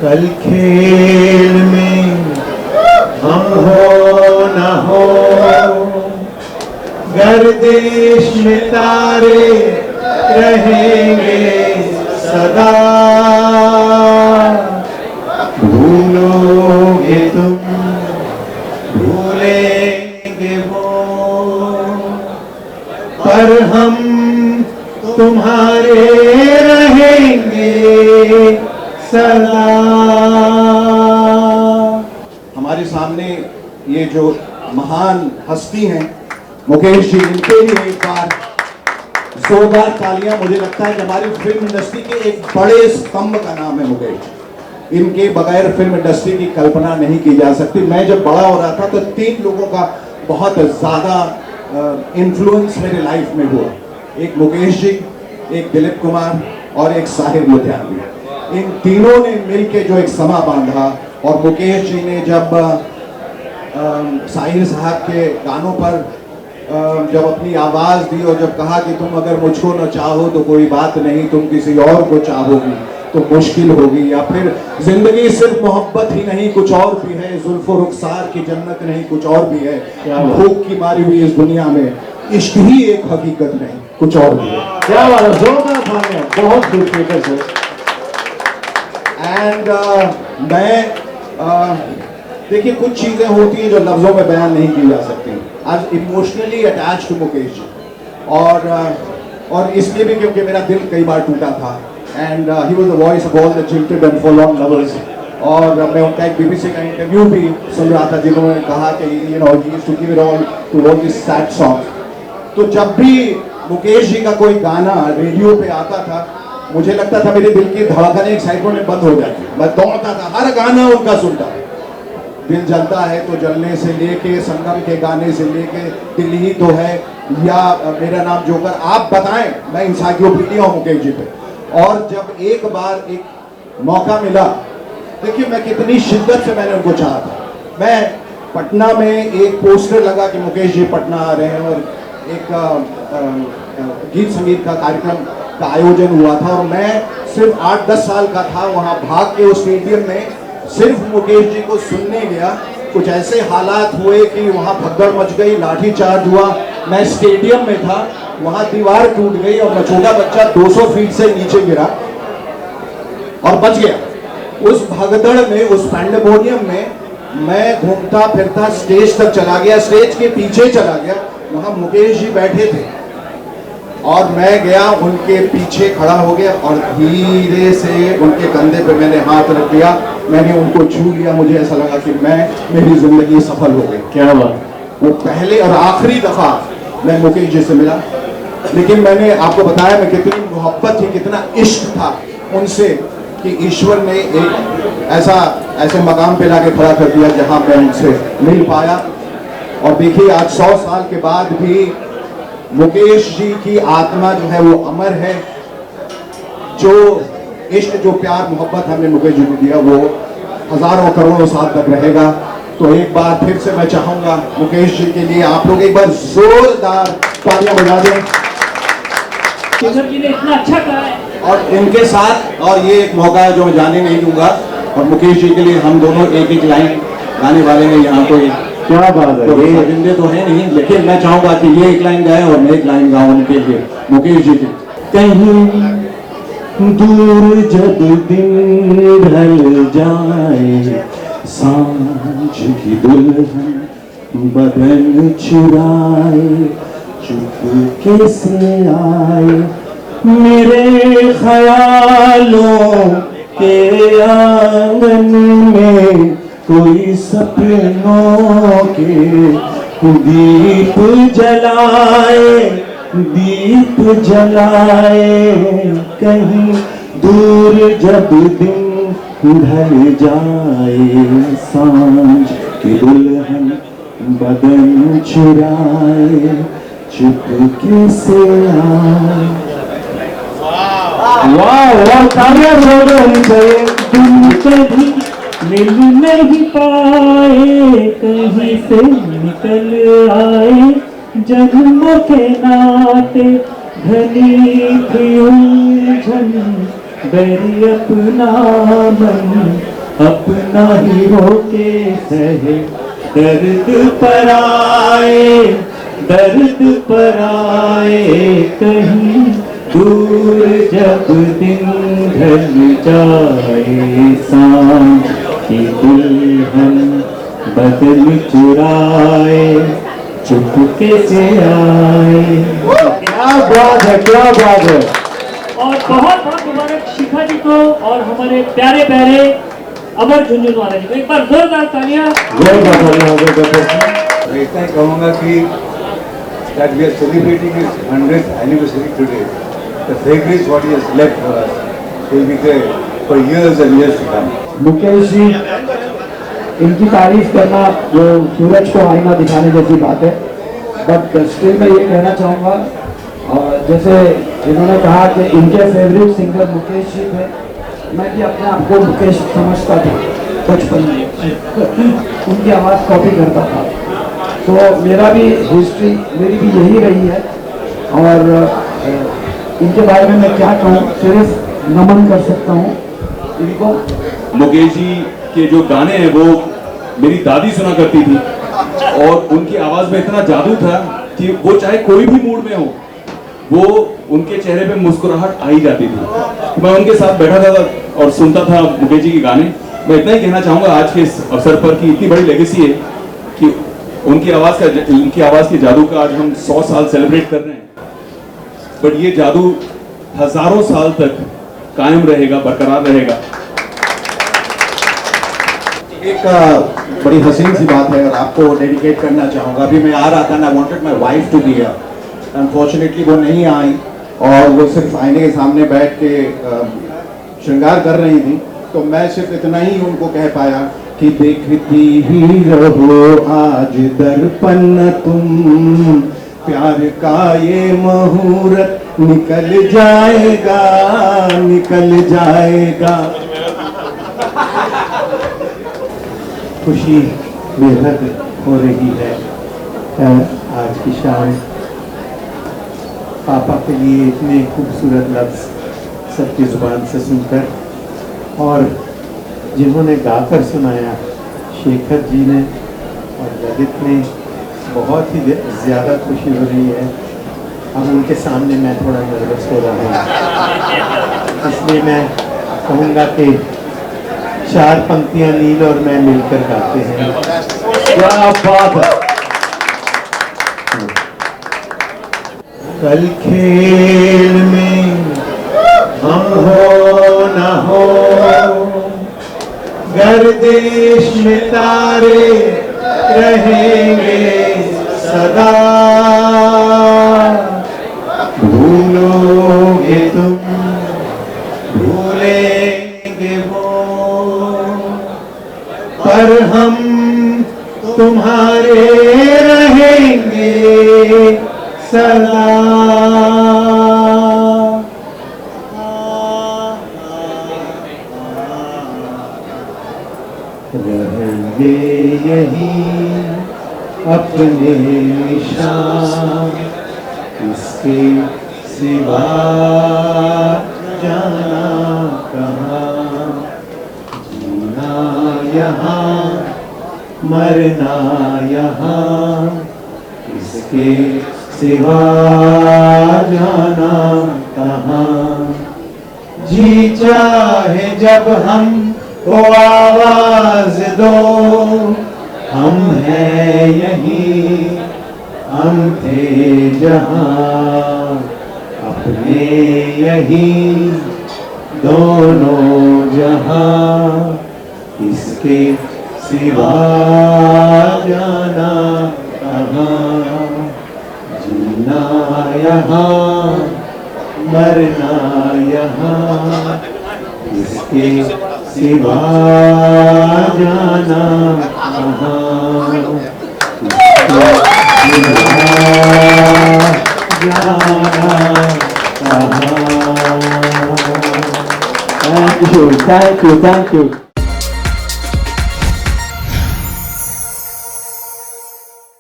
कल खेल में हम हो न हो, गर्दिश में तारे रहेंगे सदा। भूलोगे तुम, भूलेंगे वो, पर हम तुम्हारे रहेंगे सदा। हमारे सामने ये जो महान हस्ती हैं मुकेश जी, इनके लिए एक बार जोरदार तालियां। मुझे लगता है कि हमारी फिल्म इंडस्ट्री के एक बड़े स्तंभ का नाम है मुकेश। इनके बगैर फिल्म इंडस्ट्री की कल्पना नहीं की जा सकती। मैं जब बड़ा हो रहा था तो 3 लोगों का बहुत ज़्यादा इन्फ्लुएंस मेरे लाइफ में हुआ। एक मुकेश जी, एक दिलीप कुमार और एक साहिर लुधियानवी। इन तीनों ने मिलकर जो एक समा बांधा, और मुकेश जी ने जब साहिर साहब के गानों पर जब अपनी आवाज़ दी और जब कहा कि तुम अगर मुझको न चाहो तो कोई बात नहीं, तुम किसी और को चाहोगी तो मुश्किल होगी, या फिर जिंदगी सिर्फ मोहब्बत ही नहीं कुछ और भी है, जुल्फो रुखसार की जन्नत नहीं कुछ और भी है, भूख की मारी हुई इस दुनिया में इश्क ही एक हकीकत नहीं कुछ और भी है। क्या बात है, जोरदार तालियां, बहुत खूबसूरत है। एंड मैं देखिए, कुछ चीज़ें होती हैं जो लफ्ज़ों में बयान नहीं की जा सकती। आज emotionally attach to Mukesh ji, और इसलिए भी क्योंकि मेरा दिल कई बार टूटा था। And he was the voice of all the jilted and forlorn lovers. और मैं उनका एक BBC का इंटरव्यू भी सुन रहा था जिन्होंने कहा कि he used to give it all to all this sad song. तो जब भी मुकेश जी का कोई गाना रेडियो पे आता था, मुझे लगता था मेरे दिल की धड़कनें एक्साइटमेंट में बंद हो जाती। मैं दौड़ता था, हर गाना उनका सुनता। दिल जलता है तो जलने से लेके, संगम के गाने से लेके, दिल ही तो है, या मेरा नाम जोकर, आप बताएं, मैं इंसाइक्लोपीडिया हूं मुकेश जी पे। और जब एक बार एक मौका मिला, देखिए मैं कितनी शिद्दत से मैंने उनको चाहा था। मैं पटना में एक पोस्टर लगा कि मुकेश जी पटना आ रहे हैं, और एक गीत संगीत का कार्यक्रम का आयोजन हुआ था, और मैं सिर्फ 8-10 साल का था। वहाँ भाग के उस स्टेडियम में सिर्फ मुकेश जी को सुनने गया। कुछ ऐसे हालात हुए कि वहाँ भगदड़ मच गई, लाठी चार्ज हुआ। मैं स्टेडियम में था, वहाँ दीवार टूट गई और मैं छोटा बच्चा 200 फीट से नीचे गिरा और बच गया। उस भगदड़ में, उस पैंडेमोनियम में मैं घूमता फिरता स्टेज तक चला गया, स्टेज के पीछे चला गया। वहाँ मुकेश जी बैठे थे और मैं गया उनके पीछे खड़ा हो गया और धीरे से उनके कंधे पे मैंने हाथ रख दिया, मैंने उनको छू लिया। मुझे ऐसा लगा कि मेरी जिंदगी सफल हो गई। क्या बात। वो पहले और आखिरी दफा मैं मुकेश जी से मिला, लेकिन मैंने आपको बताया मैं कितनी मोहब्बत थी, कितना इश्क था उनसे, कि ईश्वर ने एक ऐसे मकाम पे लाके खड़ा कर दिया जहां मैं उनसे मिल पाया। और देखिए आज 100 साल के बाद भी मुकेश जी की आत्मा जो है वो अमर है। जो इश्क, जो प्यार मोहब्बत हमने मुकेश जी को दिया वो हजारों करोड़ों साल तक रहेगा। तो एक बार फिर से मैं चाहूंगा मुकेश जी के लिए आप लोग एक बार जोरदार तालियां बजा दें। जी ने इतना अच्छा कहा है। और इनके साथ, और ये एक मौका है जो मैं जाने नहीं दूंगा, और मुकेश जी के लिए हम दोनों एक एक लाइन गाने वाले हैं यहाँ कोई। क्या बात है, तो ये जिंदे तो है नहीं, लेकिन मैं चाहूंगा कि ये एक लाइन गाए और मैं एक लाइन गाऊं उनके लिए, मुकेश जी की। कहीं दूर जब दिन ढल जाए, सांझ की दुल्हन बदन चुराए, चुपके से आए मेरे ख्यालों के आंगन में, कोई सपनों के दीप जलाए, कहीं दूर जब दिन ढल जाए, सांझ की दुल्हन बदन चुराए, चुपके से आए। वाह, तुम कभी मिल नहीं पाए, कहीं से निकल आए, जन्मों के नाते घनी थी उलझन बैरी अपना मन अपना ही होके सहे, दर्द पर आए कहीं दूर जब दिन ढल जाए, सांझ की दुल्हन बदल चुराए चुपके से आए। क्या बात है, क्या बात है। और बहुत बहुत मुबारक शिखा जी को और हमारे प्यारे प्यारे अमर झुंझुनवाला जी को। एक बार जोरदार तालियां। मैं इतना ही कहूँगा कि that we are celebrating his 100th anniversary today. The fragrance what he has left for us will be there for years and years to come. Mukesh ji, इनकी तारीफ करना जो सूरज को आईना दिखाने जैसी बात है, बट स्टिल मैं ये कहना चाहूँगा, और जैसे इन्होंने कहा कि इनके फेवरेट सिंगर मुकेश जी थे, मैं भी अपने आप को मुकेश समझता था बचपन में उनकी आवाज़ कॉपी करता था। तो मेरा भी हिस्ट्री मेरी भी यही रही है, और इनके बारे में मैं क्या कहूँ, सिर्फ नमन कर सकता हूँ इनको। मुकेश जी के जो गाने हैं वो मेरी दादी सुना करती थी, और उनकी आवाज़ में इतना जादू था कि वो चाहे कोई भी मूड में हो, वो उनके चेहरे पे मुस्कुराहट आ ही जाती थी। मैं उनके साथ बैठा था और सुनता था मुकेश जी के गाने। मैं इतना ही कहना चाहूँगा आज के इस अवसर पर कि इतनी बड़ी लेगेसी है कि उनकी आवाज़ के जादू का आज हम 100 साल सेलिब्रेट कर रहे हैं, बट ये जादू हजारों साल तक कायम रहेगा, बरकरार रहेगा। एक बड़ी हसीन सी बात है और आपको डेडिकेट करना चाहूँगा। अभी मैं आ रहा था, I wanted my wife to be here, unfortunately वो नहीं आई और वो सिर्फ आईने के सामने बैठ के श्रृंगार कर रही थी। तो मैं सिर्फ इतना ही उनको कह पाया कि देखती ही रहो आज दर्पण तुम, प्यार का ये मुहूर्त निकल जाएगा, निकल जाएगा। खुशी बेहद हो रही है आज की शाम। पापा के लिए इतने खूबसूरत लफ्ज़ सबकी ज़ुबान से सुनकर, और जिन्होंने गाकर सुनाया शेखर जी ने और ललित ने, बहुत ही ज़्यादा खुशी हो रही है। अब उनके सामने मैं थोड़ा नर्वस हो रहा हूँ, इसलिए मैं कहूँगा कि 4 पंक्तियाँ नील और मैं मिलकर गाते हैं। क्या बात है। कल खेल में हम हो न हो, गर्दिश में तारे रहेंगे सदा, भूलोगे तुम भूलेंगे वो, पर हम तुम्हारे रहेंगे सदा। रहेंगे यही अपने निशान, इसके सिवा जाना कहाँ, जीना यहाँ मरना यहाँ, इसके सिवा जाना कहाँ। जी चाहे जब हम को आवाज दो, हम हैं यही, हम थे जहाँ अपने यही दोनों जहाँ, इसके सिवा जाना कहाँ। जीना यहाँ मरना यहाँ, इसके सिवा जाना कहाँ, जाना कहाँ। Thank you, thank you, thank you.